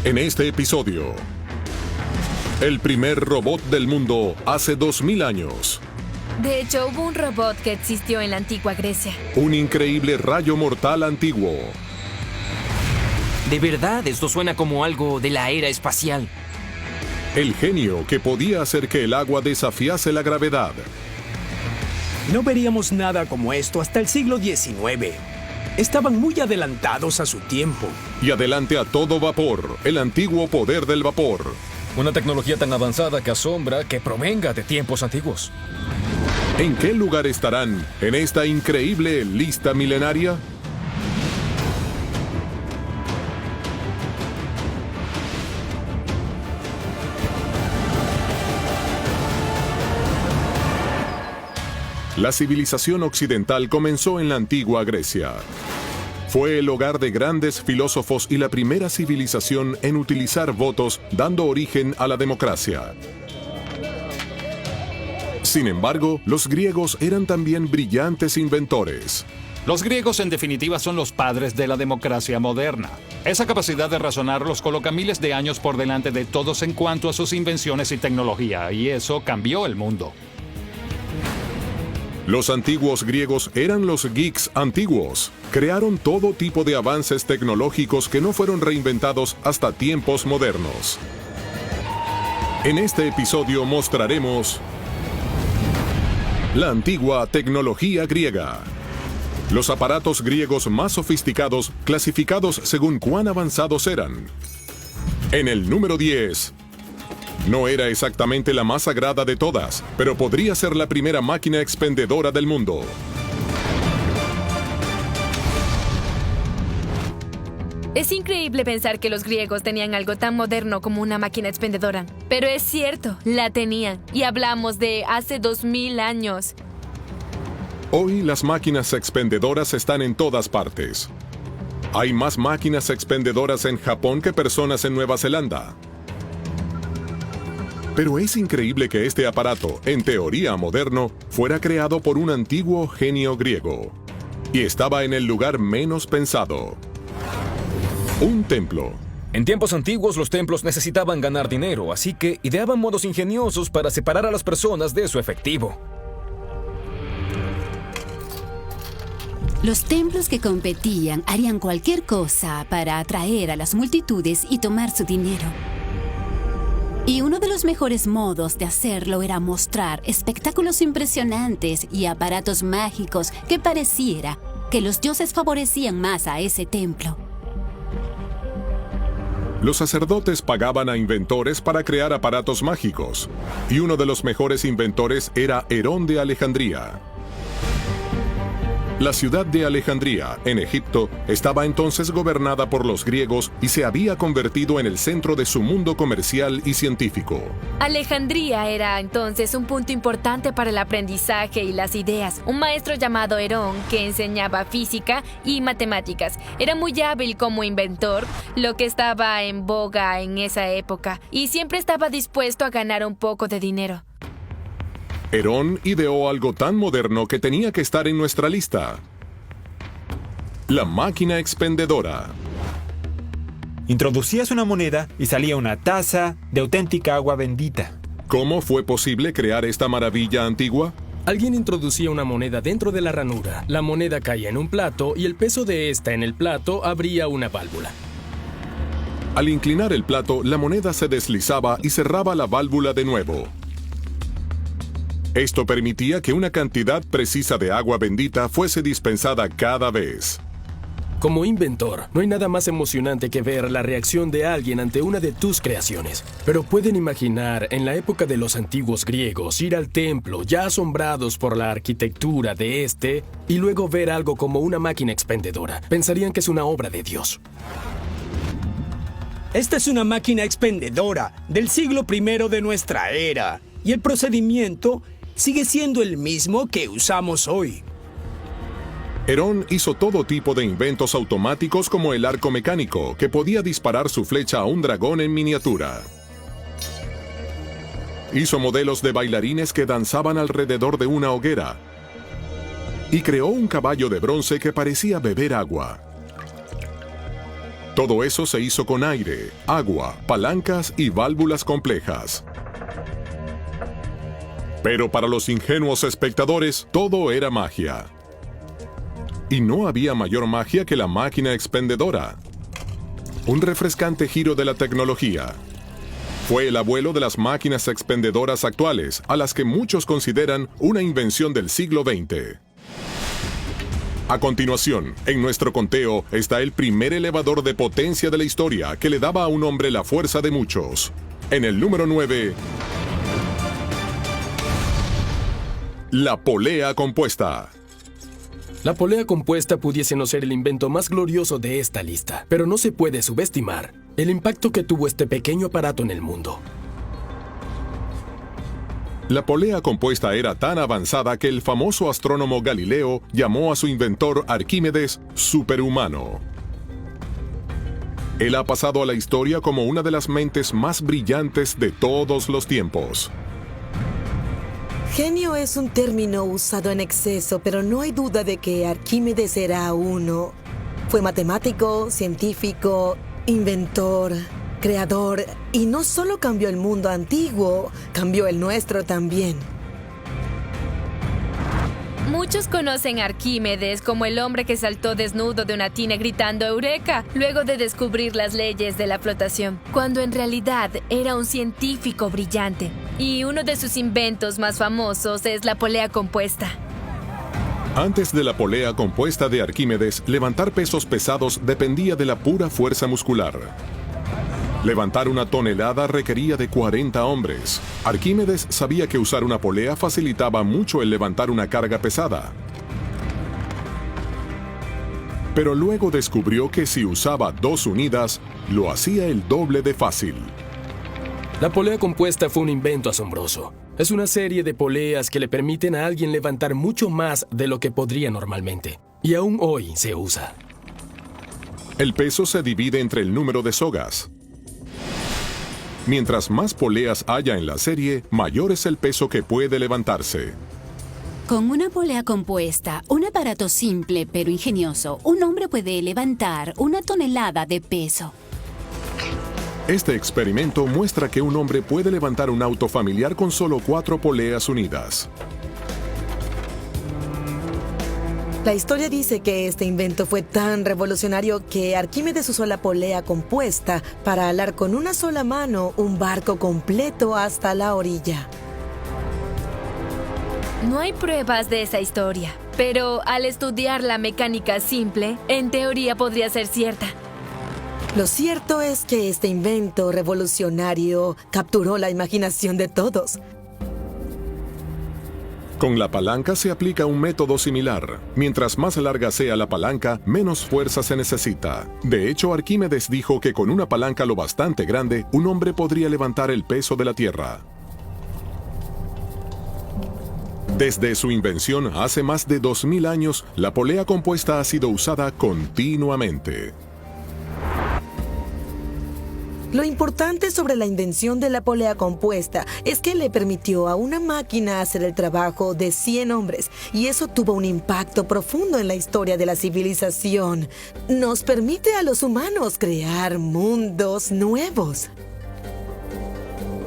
En este episodio, el primer robot del mundo hace 2000 años. De hecho, hubo un robot que existió en la antigua Grecia. Un increíble rayo mortal antiguo. De verdad, esto suena como algo de la era espacial. El genio que podía hacer que el agua desafiase la gravedad. No veríamos nada como esto hasta el siglo XIX. Estaban muy adelantados a su tiempo. Y adelante a todo vapor, el antiguo poder del vapor. Una tecnología tan avanzada que asombra que provenga de tiempos antiguos. ¿En qué lugar estarán en esta increíble lista milenaria? La civilización occidental comenzó en la antigua Grecia. Fue el hogar de grandes filósofos y la primera civilización en utilizar votos, dando origen a la democracia. Sin embargo, los griegos eran también brillantes inventores. Los griegos, en definitiva, son los padres de la democracia moderna. Esa capacidad de razonar los coloca miles de años por delante de todos en cuanto a sus invenciones y tecnología, y eso cambió el mundo. Los antiguos griegos eran los geeks antiguos. Crearon todo tipo de avances tecnológicos que no fueron reinventados hasta tiempos modernos. En este episodio mostraremos la antigua tecnología griega. Los aparatos griegos más sofisticados, clasificados según cuán avanzados eran. En el número 10... No era exactamente la más sagrada de todas, pero podría ser la primera máquina expendedora del mundo. Es increíble pensar que los griegos tenían algo tan moderno como una máquina expendedora. Pero es cierto, la tenían. Y hablamos de hace 2000 años. Hoy las máquinas expendedoras están en todas partes. Hay más máquinas expendedoras en Japón que personas en Nueva Zelanda. Pero es increíble que este aparato, en teoría moderno, fuera creado por un antiguo genio griego. Y estaba en el lugar menos pensado. Un templo. En tiempos antiguos, los templos necesitaban ganar dinero, así que ideaban modos ingeniosos para separar a las personas de su efectivo. Los templos que competían harían cualquier cosa para atraer a las multitudes y tomar su dinero. Y uno de los mejores modos de hacerlo era mostrar espectáculos impresionantes y aparatos mágicos que pareciera que los dioses favorecían más a ese templo. Los sacerdotes pagaban a inventores para crear aparatos mágicos, y uno de los mejores inventores era Herón de Alejandría. La ciudad de Alejandría, en Egipto, estaba entonces gobernada por los griegos y se había convertido en el centro de su mundo comercial y científico. Alejandría era entonces un punto importante para el aprendizaje y las ideas. Un maestro llamado Herón, que enseñaba física y matemáticas, era muy hábil como inventor, lo que estaba en boga en esa época, y siempre estaba dispuesto a ganar un poco de dinero. Herón ideó algo tan moderno que tenía que estar en nuestra lista. La máquina expendedora. Introducías una moneda y salía una taza de auténtica agua bendita. ¿Cómo fue posible crear esta maravilla antigua? Alguien introducía una moneda dentro de la ranura. La moneda caía en un plato y el peso de esta en el plato abría una válvula. Al inclinar el plato, la moneda se deslizaba y cerraba la válvula de nuevo. Esto permitía que una cantidad precisa de agua bendita fuese dispensada cada vez. Como inventor, no hay nada más emocionante que ver la reacción de alguien ante una de tus creaciones. Pero pueden imaginar, en la época de los antiguos griegos, ir al templo ya asombrados por la arquitectura de este y luego ver algo como una máquina expendedora. Pensarían que es una obra de Dios. Esta es una máquina expendedora del siglo I de nuestra era. Y el procedimiento sigue siendo el mismo que usamos hoy. Herón hizo todo tipo de inventos automáticos como el arco mecánico, que podía disparar su flecha a un dragón en miniatura. Hizo modelos de bailarines que danzaban alrededor de una hoguera. Y creó un caballo de bronce que parecía beber agua. Todo eso se hizo con aire, agua, palancas y válvulas complejas. Pero para los ingenuos espectadores, todo era magia. Y no había mayor magia que la máquina expendedora. Un refrescante giro de la tecnología. Fue el abuelo de las máquinas expendedoras actuales, a las que muchos consideran una invención del siglo XX. A continuación, en nuestro conteo está el primer elevador de potencia de la historia que le daba a un hombre la fuerza de muchos. En el número 9, la polea compuesta. La polea compuesta pudiese no ser el invento más glorioso de esta lista, pero no se puede subestimar el impacto que tuvo este pequeño aparato en el mundo. La polea compuesta era tan avanzada que el famoso astrónomo Galileo llamó a su inventor Arquímedes superhumano. Él ha pasado a la historia como una de las mentes más brillantes de todos los tiempos. Genio es un término usado en exceso, pero no hay duda de que Arquímedes era uno. Fue matemático, científico, inventor, creador, y no solo cambió el mundo antiguo, cambió el nuestro también. Muchos conocen a Arquímedes como el hombre que saltó desnudo de una tina gritando ¡Eureka!, luego de descubrir las leyes de la flotación, cuando en realidad era un científico brillante. Y uno de sus inventos más famosos es la polea compuesta. Antes de la polea compuesta de Arquímedes, levantar pesos pesados dependía de la pura fuerza muscular. Levantar una tonelada requería de 40 hombres. Arquímedes sabía que usar una polea facilitaba mucho el levantar una carga pesada. Pero luego descubrió que si usaba 2 unidas, lo hacía el doble de fácil. La polea compuesta fue un invento asombroso. Es una serie de poleas que le permiten a alguien levantar mucho más de lo que podría normalmente. Y aún hoy se usa. El peso se divide entre el número de sogas. Mientras más poleas haya en la serie, mayor es el peso que puede levantarse. Con una polea compuesta, un aparato simple pero ingenioso, un hombre puede levantar 1 tonelada de peso. Este experimento muestra que un hombre puede levantar un auto familiar con solo 4 poleas unidas. La historia dice que este invento fue tan revolucionario que Arquímedes usó la polea compuesta para alar con una sola mano un barco completo hasta la orilla. No hay pruebas de esa historia, pero al estudiar la mecánica simple, en teoría podría ser cierta. Lo cierto es que este invento revolucionario capturó la imaginación de todos. Con la palanca se aplica un método similar. Mientras más larga sea la palanca, menos fuerza se necesita. De hecho, Arquímedes dijo que con una palanca lo bastante grande, un hombre podría levantar el peso de la Tierra. Desde su invención hace más de 2000 años, la polea compuesta ha sido usada continuamente. Lo importante sobre la invención de la polea compuesta es que le permitió a una máquina hacer el trabajo de 100 hombres, y eso tuvo un impacto profundo en la historia de la civilización. Nos permite a los humanos crear mundos nuevos.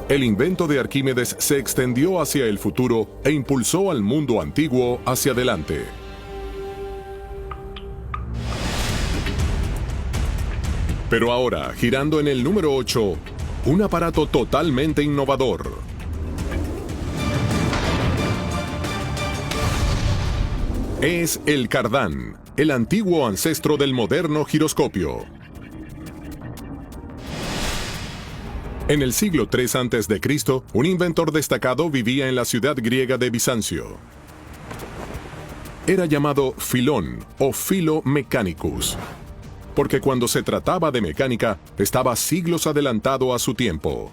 El invento de Arquímedes se extendió hacia el futuro e impulsó al mundo antiguo hacia adelante. Pero ahora, girando en el número 8, un aparato totalmente innovador. Es el cardán, el antiguo ancestro del moderno giroscopio. En el siglo III a.C., un inventor destacado vivía en la ciudad griega de Bizancio. Era llamado Filón o Philo Mechanicus, porque cuando se trataba de mecánica, estaba siglos adelantado a su tiempo.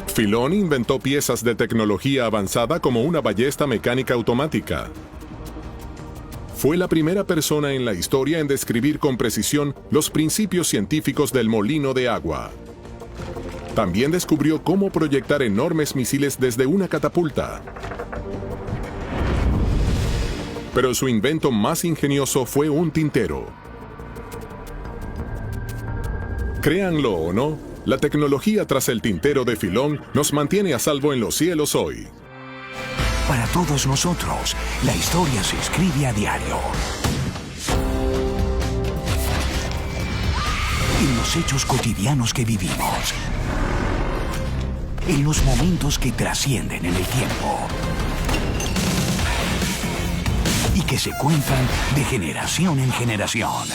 Filón inventó piezas de tecnología avanzada como una ballesta mecánica automática. Fue la primera persona en la historia en describir con precisión los principios científicos del molino de agua. También descubrió cómo proyectar enormes misiles desde una catapulta. Pero su invento más ingenioso fue un tintero. Créanlo o no, la tecnología tras el tintero de Filón nos mantiene a salvo en los cielos hoy. Para todos nosotros, la historia se escribe a diario. En los hechos cotidianos que vivimos. En los momentos que trascienden en el tiempo. Y que se cuentan de generación en generación.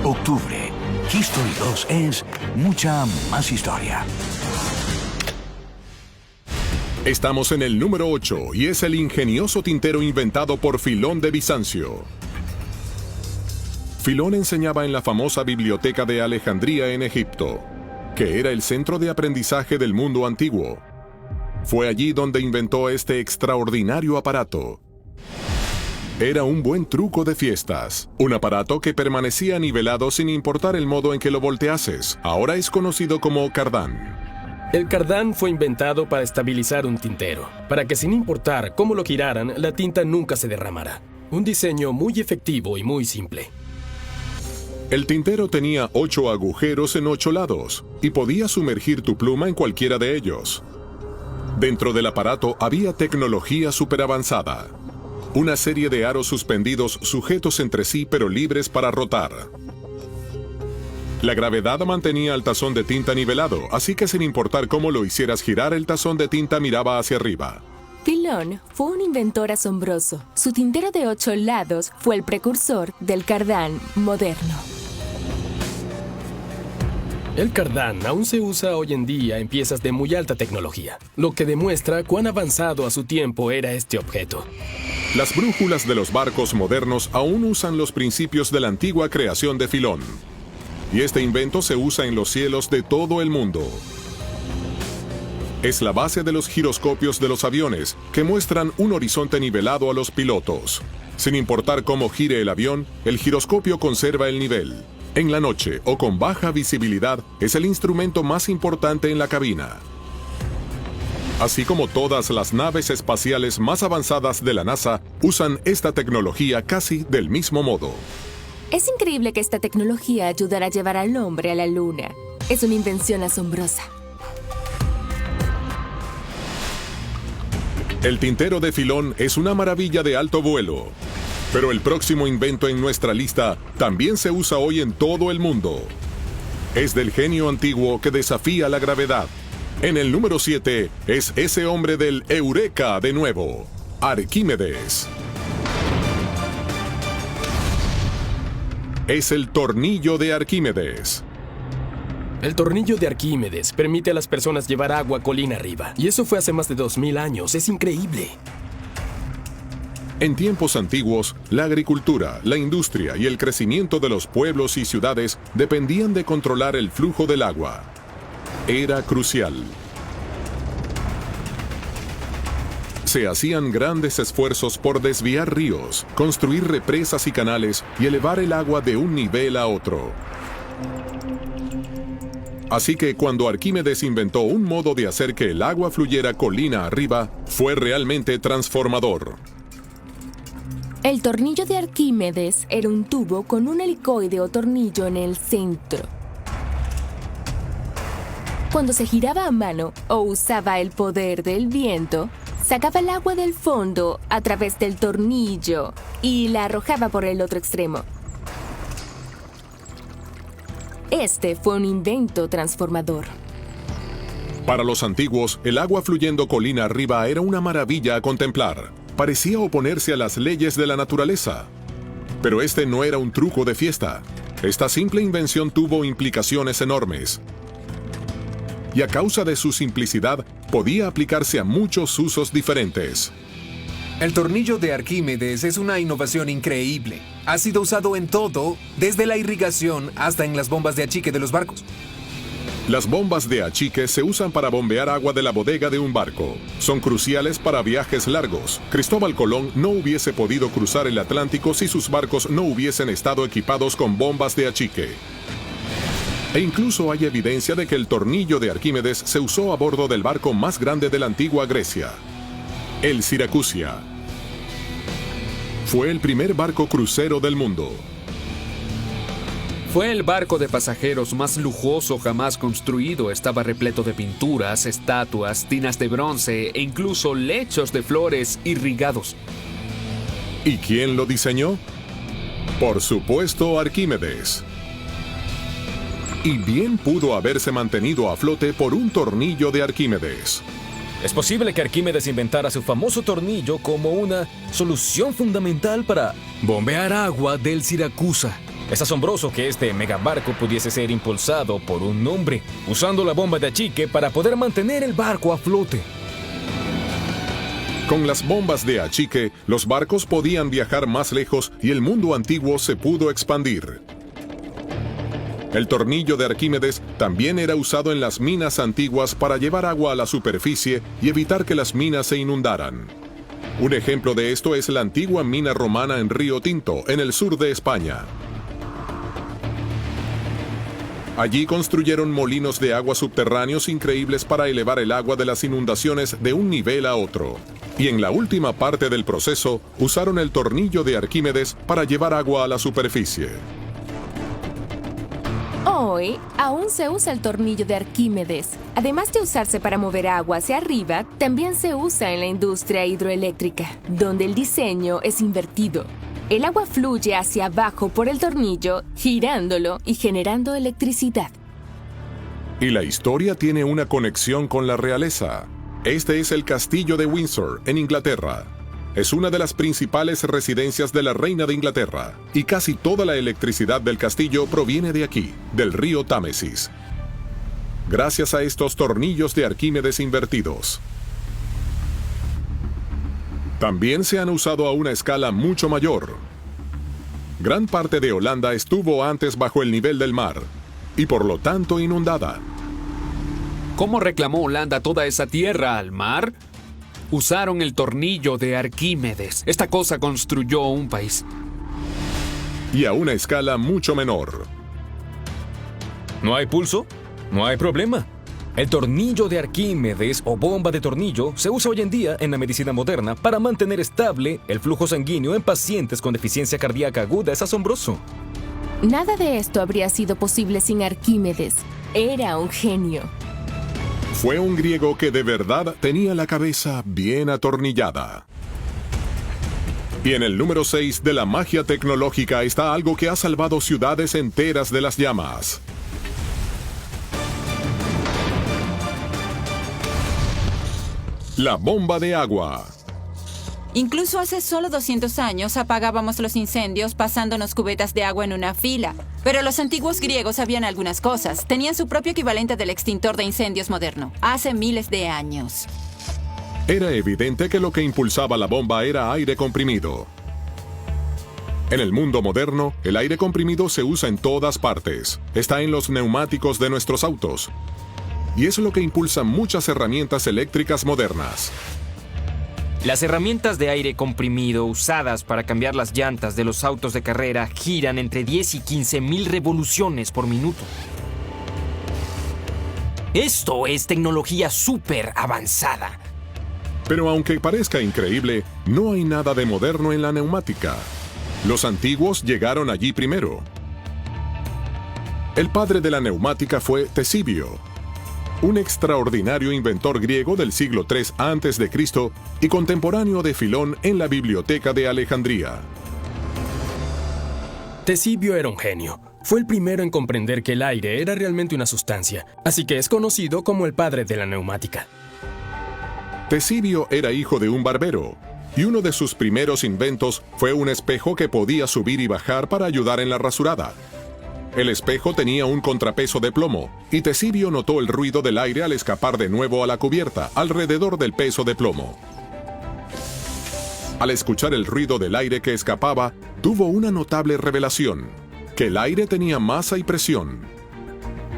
Octubre. History 2 es mucha más historia. Estamos en el número 8 y es el ingenioso tintero inventado por Filón de Bizancio. Filón enseñaba en la famosa biblioteca de Alejandría en Egipto, que era el centro de aprendizaje del mundo antiguo. Fue allí donde inventó este extraordinario aparato. Era un buen truco de fiestas, un aparato que permanecía nivelado sin importar el modo en que lo volteases. Ahora es conocido como cardán. El cardán fue inventado para estabilizar un tintero, para que sin importar cómo lo giraran, la tinta nunca se derramara. Un diseño muy efectivo y muy simple. El tintero tenía 8 agujeros en 8 lados y podía sumergir tu pluma en cualquiera de ellos. Dentro del aparato había tecnología superavanzada. Una serie de aros suspendidos sujetos entre sí pero libres para rotar. La gravedad mantenía el tazón de tinta nivelado, así que sin importar cómo lo hicieras girar, el tazón de tinta miraba hacia arriba. Filón fue un inventor asombroso. Su tintero de 8 lados fue el precursor del cardán moderno. El cardán aún se usa hoy en día en piezas de muy alta tecnología, lo que demuestra cuán avanzado a su tiempo era este objeto. Las brújulas de los barcos modernos aún usan los principios de la antigua creación de Filón. Y este invento se usa en los cielos de todo el mundo. Es la base de los giroscopios de los aviones, que muestran un horizonte nivelado a los pilotos. Sin importar cómo gire el avión, el giroscopio conserva el nivel. En la noche o con baja visibilidad, es el instrumento más importante en la cabina. Así como todas las naves espaciales más avanzadas de la NASA, usan esta tecnología casi del mismo modo. Es increíble que esta tecnología ayudara a llevar al hombre a la luna. Es una invención asombrosa. El tintero de Filón es una maravilla de alto vuelo. Pero el próximo invento en nuestra lista también se usa hoy en todo el mundo. Es del genio antiguo que desafía la gravedad. En el número 7 es ese hombre del Eureka de nuevo, Arquímedes. Es el tornillo de Arquímedes. El tornillo de Arquímedes permite a las personas llevar agua colina arriba. Y eso fue hace más de 2000 años. Es increíble. En tiempos antiguos, la agricultura, la industria y el crecimiento de los pueblos y ciudades dependían de controlar el flujo del agua. Era crucial. Se hacían grandes esfuerzos por desviar ríos, construir represas y canales y elevar el agua de un nivel a otro. Así que cuando Arquímedes inventó un modo de hacer que el agua fluyera colina arriba, fue realmente transformador. El tornillo de Arquímedes era un tubo con un helicoide o tornillo en el centro. Cuando se giraba a mano o usaba el poder del viento, sacaba el agua del fondo a través del tornillo y la arrojaba por el otro extremo. Este fue un invento transformador. Para los antiguos, el agua fluyendo colina arriba era una maravilla a contemplar. Parecía oponerse a las leyes de la naturaleza. Pero este no era un truco de fiesta. Esta simple invención tuvo implicaciones enormes. Y a causa de su simplicidad, podía aplicarse a muchos usos diferentes. El tornillo de Arquímedes es una innovación increíble. Ha sido usado en todo, desde la irrigación hasta en las bombas de achique de los barcos. Las bombas de achique se usan para bombear agua de la bodega de un barco. Son cruciales para viajes largos. Cristóbal Colón no hubiese podido cruzar el Atlántico si sus barcos no hubiesen estado equipados con bombas de achique. E incluso hay evidencia de que el tornillo de Arquímedes se usó a bordo del barco más grande de la antigua Grecia, el Siracusia. Fue el primer barco crucero del mundo. Fue el barco de pasajeros más lujoso jamás construido. Estaba repleto de pinturas, estatuas, tinas de bronce e incluso lechos de flores irrigados. ¿Y quién lo diseñó? Por supuesto, Arquímedes. Y bien pudo haberse mantenido a flote por un tornillo de Arquímedes. Es posible que Arquímedes inventara su famoso tornillo como una solución fundamental para bombear agua del Siracusa. Es asombroso que este megabarco pudiese ser impulsado por un hombre, usando la bomba de achique para poder mantener el barco a flote. Con las bombas de achique, los barcos podían viajar más lejos y el mundo antiguo se pudo expandir. El tornillo de Arquímedes también era usado en las minas antiguas para llevar agua a la superficie y evitar que las minas se inundaran. Un ejemplo de esto es la antigua mina romana en Río Tinto, en el sur de España. Allí construyeron molinos de agua subterráneos increíbles para elevar el agua de las inundaciones de un nivel a otro. Y en la última parte del proceso, usaron el tornillo de Arquímedes para llevar agua a la superficie. Hoy, aún se usa el tornillo de Arquímedes. Además de usarse para mover agua hacia arriba, también se usa en la industria hidroeléctrica, donde el diseño es invertido. El agua fluye hacia abajo por el tornillo, girándolo y generando electricidad. Y la historia tiene una conexión con la realeza. Este es el Castillo de Windsor, en Inglaterra. Es una de las principales residencias de la Reina de Inglaterra, y casi toda la electricidad del castillo proviene de aquí, del río Támesis. Gracias a estos tornillos de Arquímedes invertidos. También se han usado a una escala mucho mayor. Gran parte de Holanda estuvo antes bajo el nivel del mar, y por lo tanto inundada. ¿Cómo reclamó Holanda toda esa tierra al mar? Usaron el tornillo de Arquímedes. Esta cosa construyó un país. Y a una escala mucho menor. ¿No hay pulso? No hay problema. El tornillo de Arquímedes o bomba de tornillo se usa hoy en día en la medicina moderna para mantener estable el flujo sanguíneo en pacientes con deficiencia cardíaca aguda. Es asombroso. Nada de esto habría sido posible sin Arquímedes. Era un genio. Fue un griego que de verdad tenía la cabeza bien atornillada. Y en el número 6 de la magia tecnológica está algo que ha salvado ciudades enteras de las llamas. La bomba de agua. Incluso hace solo 200 años apagábamos los incendios pasándonos cubetas de agua en una fila. Pero los antiguos griegos sabían algunas cosas. Tenían su propio equivalente del extintor de incendios moderno, hace miles de años. Era evidente que lo que impulsaba la bomba era aire comprimido. En el mundo moderno, el aire comprimido se usa en todas partes. Está en los neumáticos de nuestros autos. Y es lo que impulsa muchas herramientas eléctricas modernas. Las herramientas de aire comprimido usadas para cambiar las llantas de los autos de carrera giran entre 10 y 15 mil revoluciones por minuto. Esto es tecnología súper avanzada. Pero aunque parezca increíble, no hay nada de moderno en la neumática. Los antiguos llegaron allí primero. El padre de la neumática fue Tesibio, un extraordinario inventor griego del siglo III a.C. y contemporáneo de Filón en la Biblioteca de Alejandría. Tesibio era un genio. Fue el primero en comprender que el aire era realmente una sustancia, así que es conocido como el padre de la neumática. Tesibio era hijo de un barbero, y uno de sus primeros inventos fue un espejo que podía subir y bajar para ayudar en la rasurada. El espejo tenía un contrapeso de plomo, y Tesibio notó el ruido del aire al escapar de nuevo a la cubierta, alrededor del peso de plomo. Al escuchar el ruido del aire que escapaba, tuvo una notable revelación, que el aire tenía masa y presión.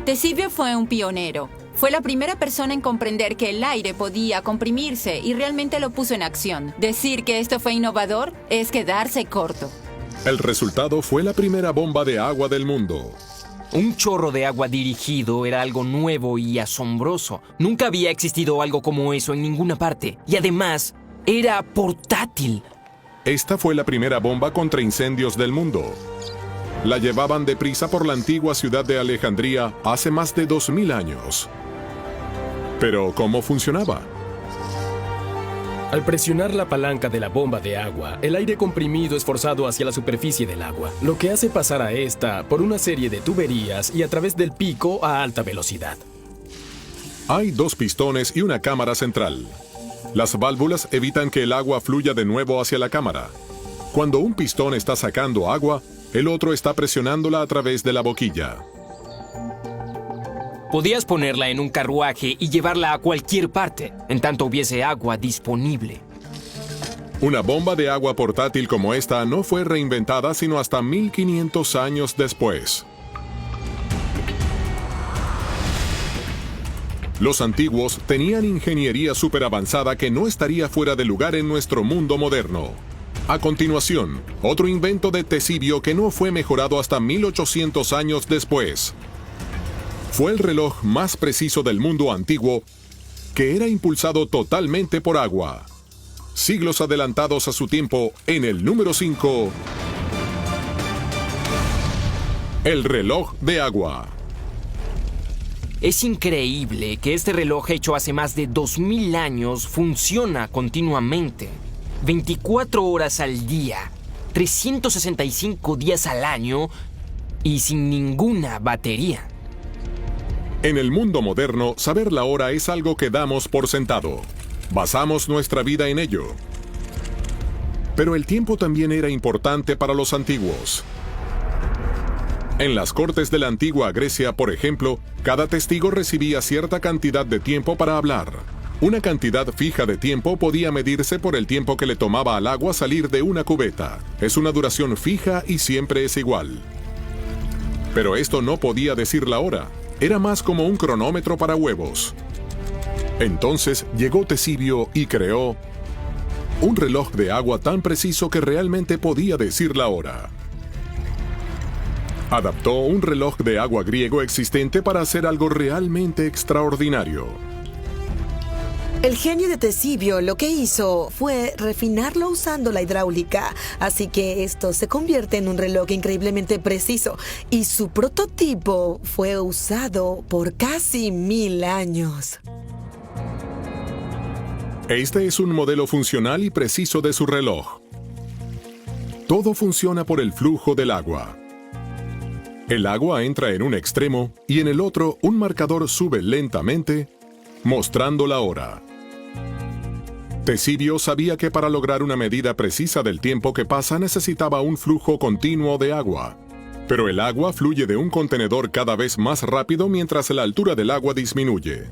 Tesibio fue un pionero. Fue la primera persona en comprender que el aire podía comprimirse y realmente lo puso en acción. Decir que esto fue innovador es quedarse corto. El resultado fue la primera bomba de agua del mundo. Un chorro de agua dirigido era algo nuevo y asombroso. Nunca había existido algo como eso en ninguna parte. Y además, era portátil. Esta fue la primera bomba contra incendios del mundo. La llevaban deprisa por la antigua ciudad de Alejandría hace más de 2000 años. Pero, ¿cómo funcionaba? Al presionar la palanca de la bomba de agua, el aire comprimido es forzado hacia la superficie del agua, lo que hace pasar a esta por una serie de tuberías y a través del pico a alta velocidad. Hay 2 pistones y una cámara central. Las válvulas evitan que el agua fluya de nuevo hacia la cámara. Cuando un pistón está sacando agua, el otro está presionándola a través de la boquilla. Podías ponerla en un carruaje y llevarla a cualquier parte, en tanto hubiese agua disponible. Una bomba de agua portátil como esta no fue reinventada sino hasta 1500 años después. Los antiguos tenían ingeniería superavanzada que no estaría fuera de lugar en nuestro mundo moderno. A continuación, otro invento de Ctesibio que no fue mejorado hasta 1800 años después. Fue el reloj más preciso del mundo antiguo, que era impulsado totalmente por agua. Siglos adelantados a su tiempo, en el número 5, el reloj de agua. Es increíble que este reloj hecho hace más de 2000 años funciona continuamente. 24 horas al día, 365 días al año y sin ninguna batería. En el mundo moderno, saber la hora es algo que damos por sentado. Basamos nuestra vida en ello. Pero el tiempo también era importante para los antiguos. En las cortes de la antigua Grecia, por ejemplo, cada testigo recibía cierta cantidad de tiempo para hablar. Una cantidad fija de tiempo podía medirse por el tiempo que le tomaba al agua salir de una cubeta. Es una duración fija y siempre es igual. Pero esto no podía decir la hora. Era más como un cronómetro para huevos. Entonces llegó Ctesibio y creó un reloj de agua tan preciso que realmente podía decir la hora. Adaptó un reloj de agua griego existente para hacer algo realmente extraordinario. El genio de Ctesibio lo que hizo fue refinarlo usando la hidráulica, así que esto se convierte en un reloj increíblemente preciso, y su prototipo fue usado por casi 1000 años. Este es un modelo funcional y preciso de su reloj. Todo funciona por el flujo del agua. El agua entra en un extremo y en el otro un marcador sube lentamente, mostrando la hora. Ctesibio sabía que para lograr una medida precisa del tiempo que pasa necesitaba un flujo continuo de agua. Pero el agua fluye de un contenedor cada vez más rápido mientras la altura del agua disminuye.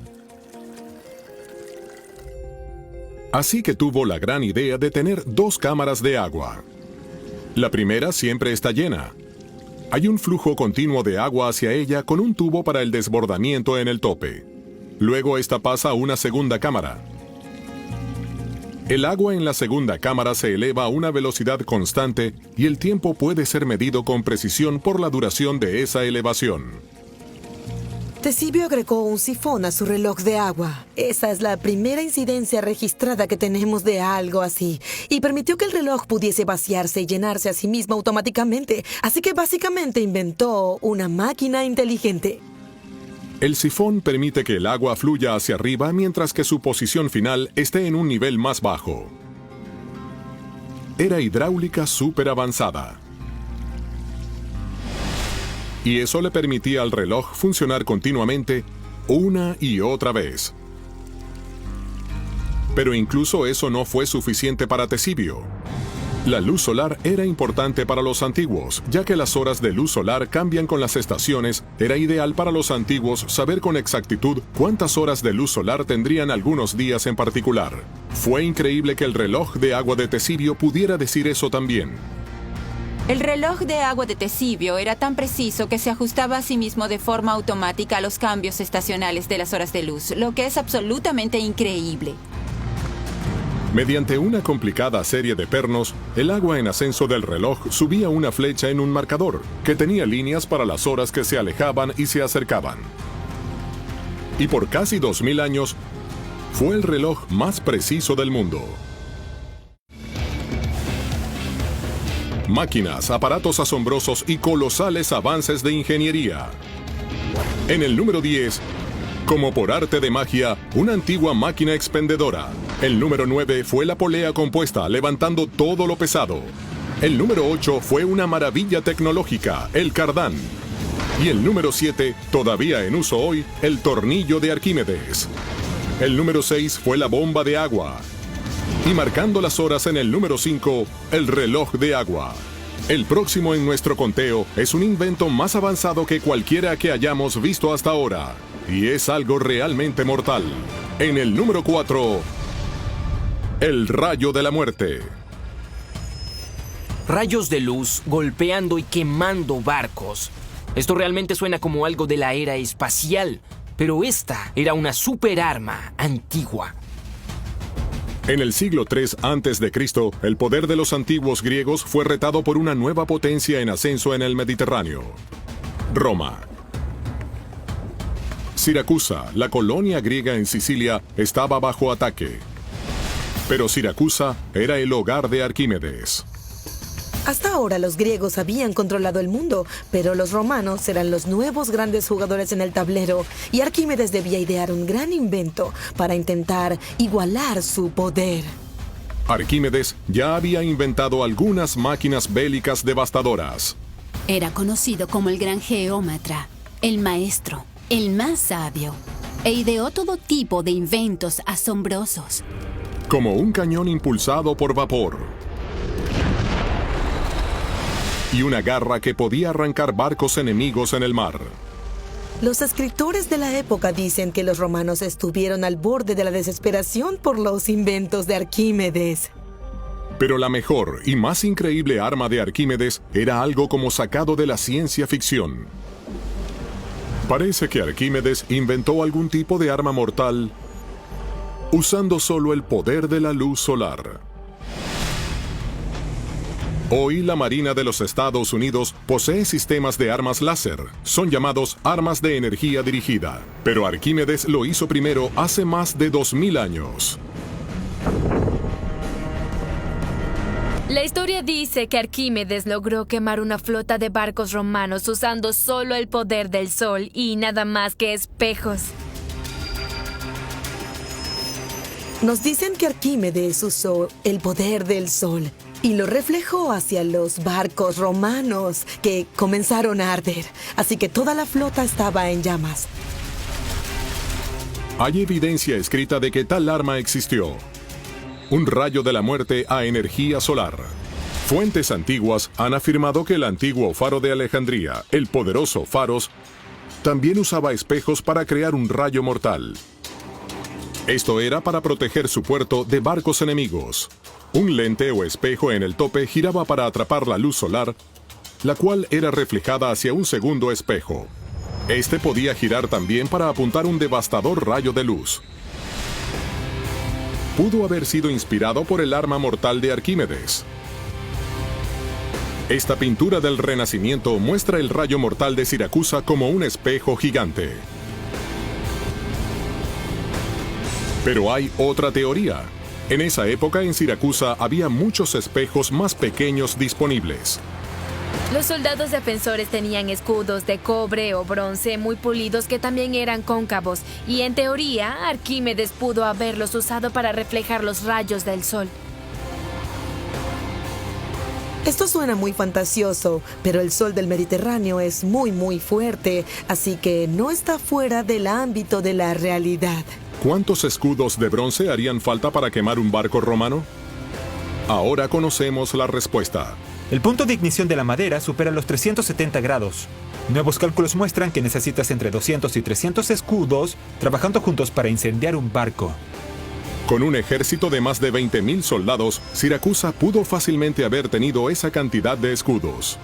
Así que tuvo la gran idea de tener 2 cámaras de agua. La primera siempre está llena. Hay un flujo continuo de agua hacia ella con un tubo para el desbordamiento en el tope. Luego esta pasa a una segunda cámara. El agua en la segunda cámara se eleva a una velocidad constante y el tiempo puede ser medido con precisión por la duración de esa elevación. Ctesibio agregó un sifón a su reloj de agua. Esa es la primera incidencia registrada que tenemos de algo así, y permitió que el reloj pudiese vaciarse y llenarse a sí mismo automáticamente. Así que básicamente inventó una máquina inteligente. El sifón permite que el agua fluya hacia arriba mientras que su posición final esté en un nivel más bajo. Era hidráulica súper avanzada. Y eso le permitía al reloj funcionar continuamente una y otra vez. Pero incluso eso no fue suficiente para Ctesibio. La luz solar era importante para los antiguos, ya que las horas de luz solar cambian con las estaciones. Era ideal para los antiguos saber con exactitud cuántas horas de luz solar tendrían algunos días en particular. Fue increíble que el reloj de agua de Ctesibio pudiera decir eso también. El reloj de agua de Ctesibio era tan preciso que se ajustaba a sí mismo de forma automática a los cambios estacionales de las horas de luz, lo que es absolutamente increíble. Mediante una complicada serie de pernos, el agua en ascenso del reloj subía una flecha en un marcador, que tenía líneas para las horas que se alejaban y se acercaban. Y por casi 2000 años, fue el reloj más preciso del mundo. máquinas, aparatos asombrosos y colosales avances de ingeniería. En el número 10, como por arte de magia, una antigua máquina expendedora. El número 9 fue la polea compuesta, levantando todo lo pesado. El número 8 fue una maravilla tecnológica, el cardán. Y el número 7, todavía en uso hoy, el tornillo de Arquímedes. El número 6 fue la bomba de agua. Y marcando las horas en el número 5, el reloj de agua. El próximo en nuestro conteo es un invento más avanzado que cualquiera que hayamos visto hasta ahora. Y es algo realmente mortal. En el número 4, el rayo de la muerte. Rayos de luz golpeando y quemando barcos. Esto realmente suena como algo de la era espacial, pero esta era una superarma antigua. En el siglo III a.C., el poder de los antiguos griegos fue retado por una nueva potencia en ascenso en el Mediterráneo: Roma. Siracusa, la colonia griega en Sicilia, estaba bajo ataque. Pero Siracusa era el hogar de Arquímedes. Hasta ahora los griegos habían controlado el mundo, pero los romanos eran los nuevos grandes jugadores en el tablero y Arquímedes debía idear un gran invento para intentar igualar su poder. Arquímedes ya había inventado algunas máquinas bélicas devastadoras. Era conocido como el gran geómatra, el maestro, el más sabio, e ideó todo tipo de inventos asombrosos. Como un cañón impulsado por vapor. Y una garra que podía arrancar barcos enemigos en el mar. Los escritores de la época dicen que los romanos estuvieron al borde de la desesperación por los inventos de Arquímedes. Pero la mejor y más increíble arma de Arquímedes era algo como sacado de la ciencia ficción. Parece que Arquímedes inventó algún tipo de arma mortal usando solo el poder de la luz solar. Hoy la Marina de los Estados Unidos posee sistemas de armas láser. Son llamados armas de energía dirigida. Pero Arquímedes lo hizo primero hace más de 2000 años. La historia dice que Arquímedes logró quemar una flota de barcos romanos usando solo el poder del sol y nada más que espejos. Nos dicen que Arquímedes usó el poder del sol y lo reflejó hacia los barcos romanos, que comenzaron a arder, así que toda la flota estaba en llamas. Hay evidencia escrita de que tal arma existió. Un rayo de la muerte a energía solar. Fuentes antiguas han afirmado que el antiguo faro de Alejandría, el poderoso Faros, también usaba espejos para crear un rayo mortal. Esto era para proteger su puerto de barcos enemigos. Un lente o espejo en el tope giraba para atrapar la luz solar, la cual era reflejada hacia un segundo espejo. Este podía girar también para apuntar un devastador rayo de luz. Pudo haber sido inspirado por el arma mortal de Arquímedes. Esta pintura del Renacimiento muestra el rayo mortal de Siracusa como un espejo gigante. Pero hay otra teoría. En esa época en Siracusa había muchos espejos más pequeños disponibles. Los soldados defensores tenían escudos de cobre o bronce muy pulidos que también eran cóncavos, y en teoría Arquímedes pudo haberlos usado para reflejar los rayos del sol. Esto suena muy fantasioso, pero el sol del Mediterráneo es muy fuerte, así que no está fuera del ámbito de la realidad. ¿Cuántos escudos de bronce harían falta para quemar un barco romano? Ahora conocemos la respuesta. El punto de ignición de la madera supera los 370 grados. Nuevos cálculos muestran que necesitas entre 200 y 300 escudos trabajando juntos para incendiar un barco. Con un ejército de más de 20.000 soldados, Siracusa pudo fácilmente haber tenido esa cantidad de escudos.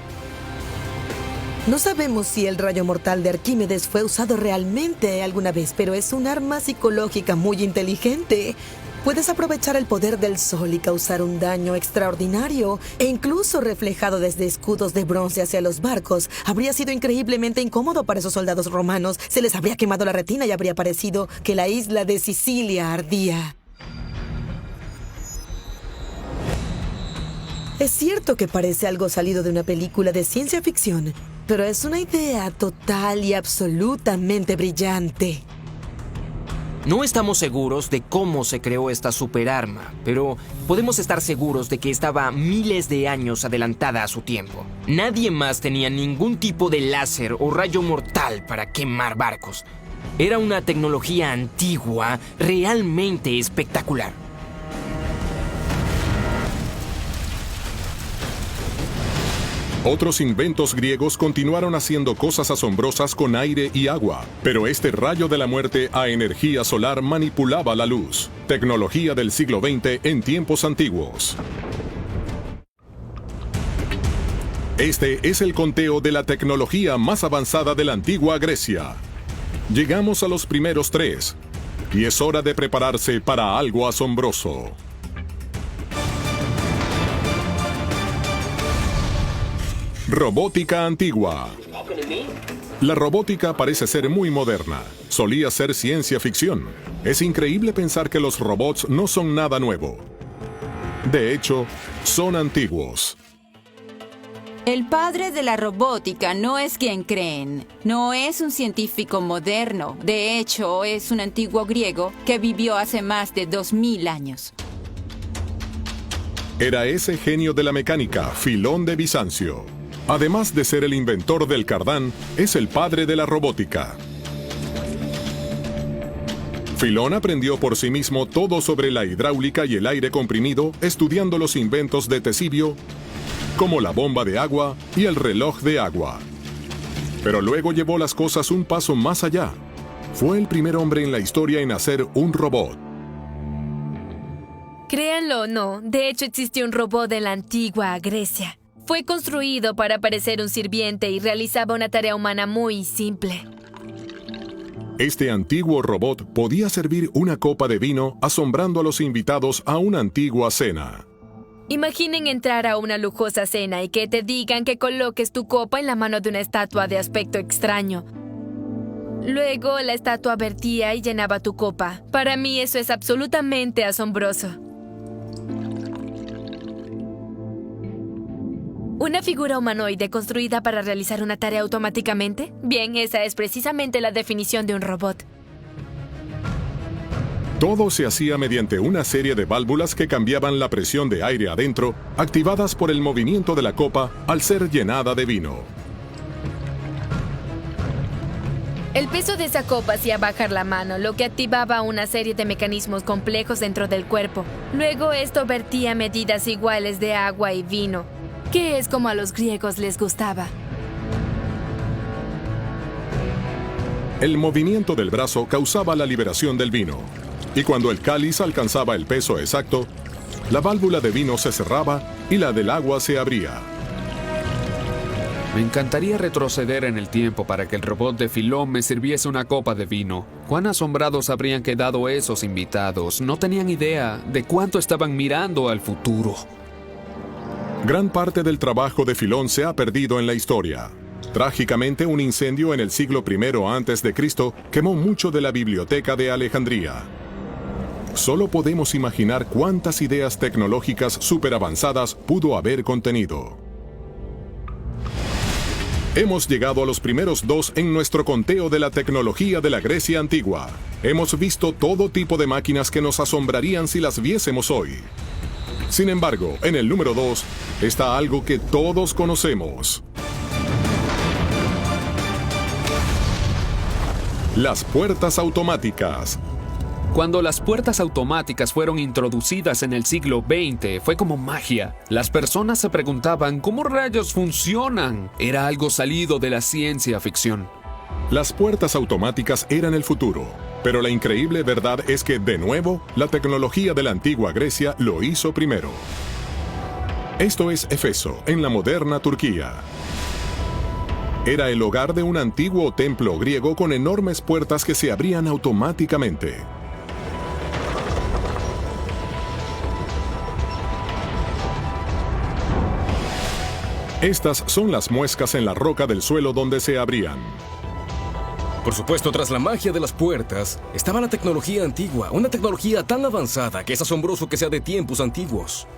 No sabemos si el rayo mortal de Arquímedes fue usado realmente alguna vez, pero es un arma psicológica muy inteligente. Puedes aprovechar el poder del sol y causar un daño extraordinario, e incluso reflejado desde escudos de bronce hacia los barcos. Habría sido increíblemente incómodo para esos soldados romanos. Se les habría quemado la retina y habría parecido que la isla de Sicilia ardía. Es cierto que parece algo salido de una película de ciencia ficción, pero es una idea total y absolutamente brillante. No estamos seguros de cómo se creó esta superarma, pero podemos estar seguros de que estaba miles de años adelantada a su tiempo. Nadie más tenía ningún tipo de láser o rayo mortal para quemar barcos. Era una tecnología antigua realmente espectacular. Otros inventos griegos continuaron haciendo cosas asombrosas con aire y agua, pero este rayo de la muerte a energía solar manipulaba la luz, tecnología del siglo XX en tiempos antiguos. Este es el conteo de la tecnología más avanzada de la antigua Grecia. Llegamos a los primeros 3, y es hora de prepararse para algo asombroso. Robótica antigua. La robótica parece ser muy moderna. Solía ser ciencia ficción. Es increíble pensar que los robots no son nada nuevo. De hecho, son antiguos. El padre de la robótica no es quien creen. No es un científico moderno. De hecho, es un antiguo griego que vivió hace más de 2000 años. Era ese genio de la mecánica, Filón de Bizancio. Además de ser el inventor del cardán, es el padre de la robótica. Filón aprendió por sí mismo todo sobre la hidráulica y el aire comprimido, estudiando los inventos de Tesibio, como la bomba de agua y el reloj de agua. Pero luego llevó las cosas un paso más allá. Fue el primer hombre en la historia en hacer un robot. Créanlo o no, de hecho existió un robot en la antigua Grecia. Fue construido para parecer un sirviente y realizaba una tarea humana muy simple. Este antiguo robot podía servir una copa de vino, asombrando a los invitados a una antigua cena. Imaginen entrar a una lujosa cena y que te digan que coloques tu copa en la mano de una estatua de aspecto extraño. Luego la estatua vertía y llenaba tu copa. Para mí eso es absolutamente asombroso. ¿Una figura humanoide construida para realizar una tarea automáticamente? Bien, esa es precisamente la definición de un robot. Todo se hacía mediante una serie de válvulas que cambiaban la presión de aire adentro, activadas por el movimiento de la copa al ser llenada de vino. El peso de esa copa hacía bajar la mano, lo que activaba una serie de mecanismos complejos dentro del cuerpo. Luego esto vertía medidas iguales de agua y vino, que es como a los griegos les gustaba. El movimiento del brazo causaba la liberación del vino, y cuando el cáliz alcanzaba el peso exacto, la válvula de vino se cerraba y la del agua se abría. Me encantaría retroceder en el tiempo para que el robot de Filón me sirviese una copa de vino. ¿Cuán asombrados habrían quedado esos invitados? No tenían idea de cuánto estaban mirando al futuro. Gran parte del trabajo de Filón se ha perdido en la historia. Trágicamente, un incendio en el siglo I a.C. quemó mucho de la biblioteca de Alejandría. Solo podemos imaginar cuántas ideas tecnológicas superavanzadas pudo haber contenido. Hemos llegado a los primeros 2 en nuestro conteo de la tecnología de la Grecia antigua. Hemos visto todo tipo de máquinas que nos asombrarían si las viésemos hoy. Sin embargo, en el número 2 está algo que todos conocemos. Las puertas automáticas. Cuando las puertas automáticas fueron introducidas en el siglo XX, fue como magia. Las personas se preguntaban ¿cómo rayos funcionan? Era algo salido de la ciencia ficción. Las puertas automáticas eran el futuro, pero la increíble verdad es que, de nuevo, la tecnología de la antigua Grecia lo hizo primero. Esto es Éfeso, en la moderna Turquía. Era el hogar de un antiguo templo griego con enormes puertas que se abrían automáticamente. Estas son las muescas en la roca del suelo donde se abrían. Por supuesto, tras la magia de las puertas, estaba la tecnología antigua, una tecnología tan avanzada que es asombroso que sea de tiempos antiguos.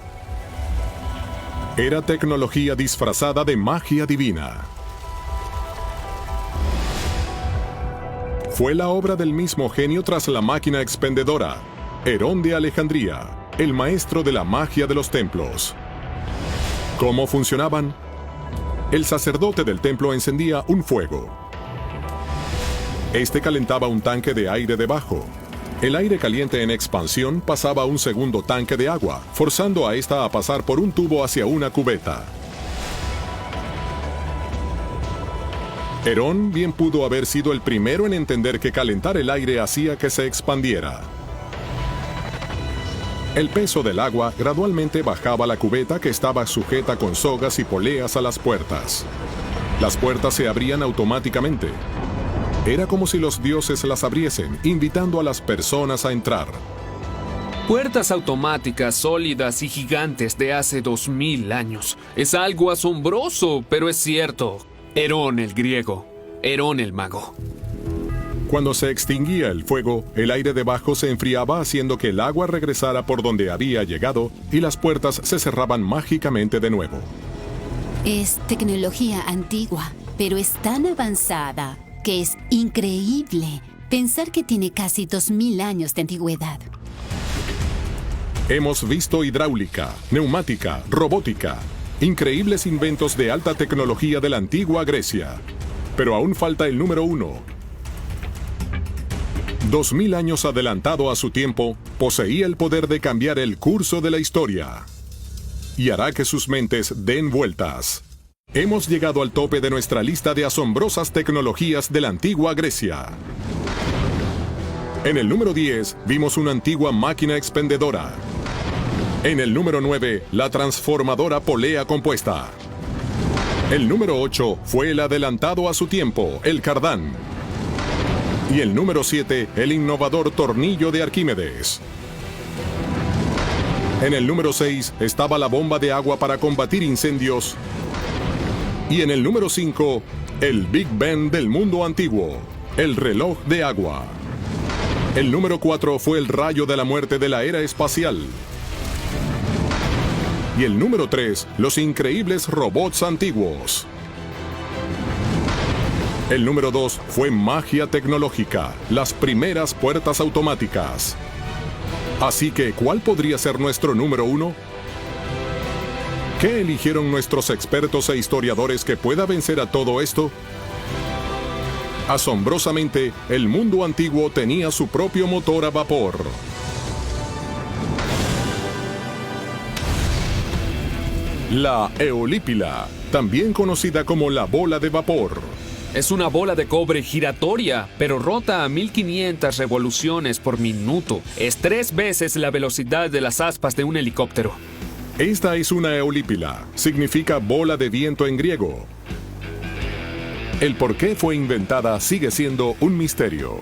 Era tecnología disfrazada de magia divina. Fue la obra del mismo genio tras la máquina expendedora, Herón de Alejandría, el maestro de la magia de los templos. ¿Cómo funcionaban? El sacerdote del templo encendía un fuego. Este calentaba un tanque de aire debajo. El aire caliente en expansión pasaba a un segundo tanque de agua, forzando a esta a pasar por un tubo hacia una cubeta. Herón bien pudo haber sido el primero en entender que calentar el aire hacía que se expandiera. El peso del agua gradualmente bajaba la cubeta que estaba sujeta con sogas y poleas a las puertas. Las puertas se abrían automáticamente. Era como si los dioses las abriesen, invitando a las personas a entrar. Puertas automáticas, sólidas y gigantes de hace 2000 años. Es algo asombroso, pero es cierto. Herón el griego, Herón el mago. Cuando se extinguía el fuego, el aire debajo se enfriaba haciendo que el agua regresara por donde había llegado y las puertas se cerraban mágicamente de nuevo. Es tecnología antigua, pero es tan avanzada que es increíble pensar que tiene casi 2000 años de antigüedad. Hemos visto hidráulica, neumática, robótica, increíbles inventos de alta tecnología de la antigua Grecia. Pero aún falta el número 1. 2000 años adelantado a su tiempo, poseía el poder de cambiar el curso de la historia. Y hará que sus mentes den vueltas. Hemos llegado al tope de nuestra lista de asombrosas tecnologías de la antigua Grecia. En el número 10 vimos una antigua máquina expendedora. En el número 9, la transformadora polea compuesta. El número 8 fue el adelantado a su tiempo, el cardán. Y el número 7, el innovador tornillo de Arquímedes. En el número 6 estaba la bomba de agua para combatir incendios. Y en el número 5, el Big Ben del mundo antiguo, el reloj de agua. El número 4 fue el rayo de la muerte de la era espacial. Y el número 3, los increíbles robots antiguos. El número 2 fue magia tecnológica, las primeras puertas automáticas. Así que, ¿cuál podría ser nuestro número 1? ¿Qué eligieron nuestros expertos e historiadores que pueda vencer a todo esto? Asombrosamente, el mundo antiguo tenía su propio motor a vapor. La eolípila, también conocida como la bola de vapor. Es una bola de cobre giratoria, pero rota a 1500 revoluciones por minuto. Es 3 veces la velocidad de las aspas de un helicóptero. Esta es una eolípila, significa bola de viento en griego. El por qué fue inventada sigue siendo un misterio.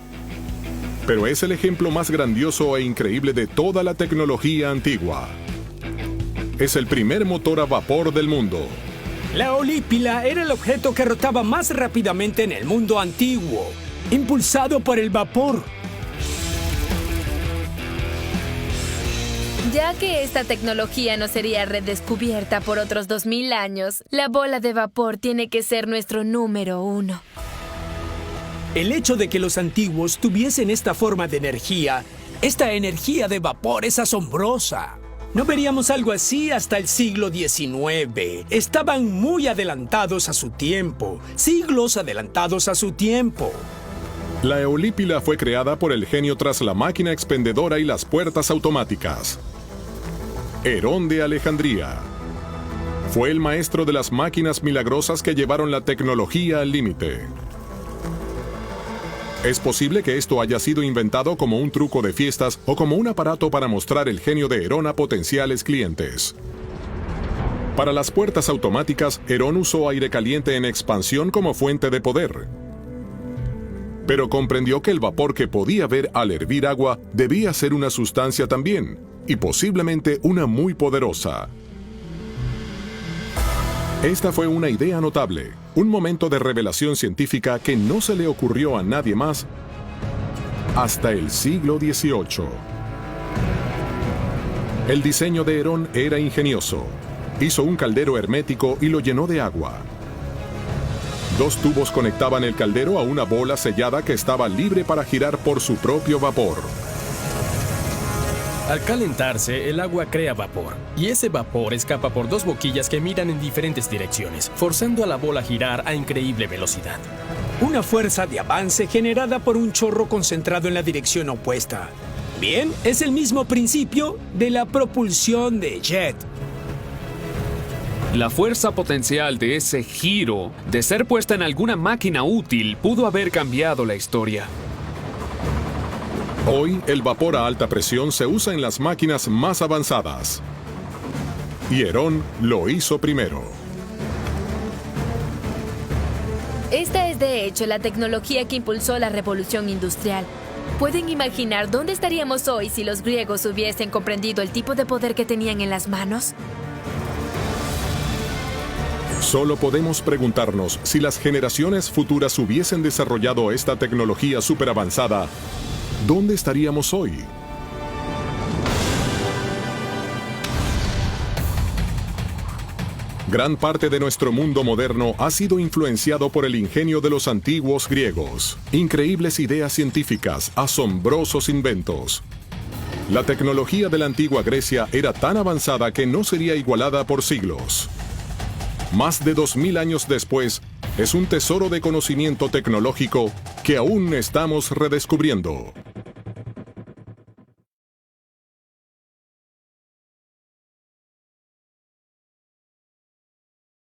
Pero es el ejemplo más grandioso e increíble de toda la tecnología antigua. Es el primer motor a vapor del mundo. La eolípila era el objeto que rotaba más rápidamente en el mundo antiguo, impulsado por el vapor. Ya que esta tecnología no sería redescubierta por otros 2000 años, la bola de vapor tiene que ser nuestro número 1. El hecho de que los antiguos tuviesen esta forma de energía, esta energía de vapor es asombrosa. No veríamos algo así hasta el siglo XIX. Estaban muy adelantados a su tiempo, siglos adelantados a su tiempo. La eolípila fue creada por el genio tras la máquina expendedora y las puertas automáticas. Herón de Alejandría. Fue el maestro de las máquinas milagrosas que llevaron la tecnología al límite. Es posible que esto haya sido inventado como un truco de fiestas o como un aparato para mostrar el genio de Herón a potenciales clientes. Para las puertas automáticas, Herón usó aire caliente en expansión como fuente de poder. Pero comprendió que el vapor que podía ver al hervir agua debía ser una sustancia también, y posiblemente una muy poderosa. Esta fue una idea notable, un momento de revelación científica que no se le ocurrió a nadie más hasta el siglo XVIII. El diseño de Herón era ingenioso. hizo un caldero hermético y lo llenó de agua. 2 tubos conectaban el caldero a una bola sellada que estaba libre para girar por su propio vapor. Al calentarse, el agua crea vapor, y ese vapor escapa por 2 boquillas que miran en diferentes direcciones, forzando a la bola a girar a increíble velocidad. Una fuerza de avance generada por un chorro concentrado en la dirección opuesta. Bien, es el mismo principio de la propulsión de jet. La fuerza potencial de ese giro, de ser puesta en alguna máquina útil, pudo haber cambiado la historia. Hoy, el vapor a alta presión se usa en las máquinas más avanzadas. Y Herón lo hizo primero. Esta es de hecho la tecnología que impulsó la revolución industrial. ¿Pueden imaginar dónde estaríamos hoy si los griegos hubiesen comprendido el tipo de poder que tenían en las manos? Solo podemos preguntarnos si las generaciones futuras hubiesen desarrollado esta tecnología superavanzada, ¿dónde estaríamos hoy? Gran parte de nuestro mundo moderno ha sido influenciado por el ingenio de los antiguos griegos. Increíbles ideas científicas, asombrosos inventos. La tecnología de la antigua Grecia era tan avanzada que no sería igualada por siglos. Más de 2000 años después, es un tesoro de conocimiento tecnológico que aún estamos redescubriendo.